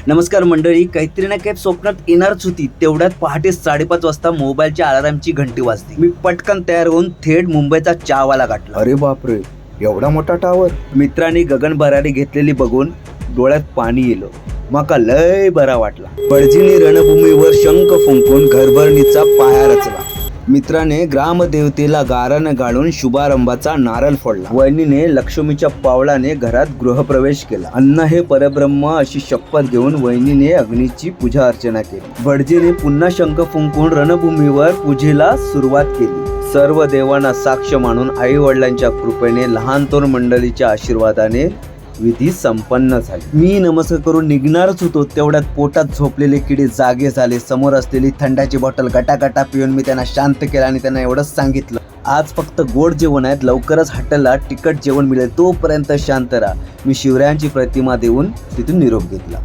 नमस्कार मंडळी, काहीतरी ना काही स्वप्नात येणारच होती. तेवढ्यात पहाटे 5:30 वाजता मोबाईलच्या अलार्मची घंटी वाजली. मी पटकन तयार होऊन थेट मुंबईचा चहावाला गाठला. अरे बापरे, एवढा मोठा टावर. मित्रांनी गगन भरारी घेतलेली बघून डोळ्यात पाणी येलं. माका लय बरा वाटला. बळजीने रणभूमीवर शंख फुंकून घरभरणीचा पाया रचला. मित्राने ग्रामदेवतेला गारानं गाळून शुभारंभाचा नारळ फोडला. वहिनीने लक्ष्मीच्या पावलाने घरात गृहप्रवेश केला. अन्न हे परब्रह्म अशी शपथ घेऊन वहिनीने अग्नीची पूजा अर्चना केली. भटजीने पुन्हा शंख फुंकून रणभूमीवर पूजेला सुरुवात केली. सर्व देवांना साक्ष मानून आई वडिलांच्या कृपेने लहान थोर मंडळीच्या आशीर्वादाने विधी संपन्न झाली. मी नमस्कार करून निघणारच होतो, तेवढ्यात पोटात झोपलेले किडे जागे झाले. समोर असलेली थंडाची बॉटल गटागटा पिऊन मी त्यांना शांत केला आणि त्यांना एवढंच सांगितलं, आज फक्त गोड जेवण आहेत, लवकरच हॉटेलला तिखट जेवण मिळेल, तोपर्यंत शांत राहा. मी शिवरायांची प्रतिमा देऊन तिथून निरोप घेतला.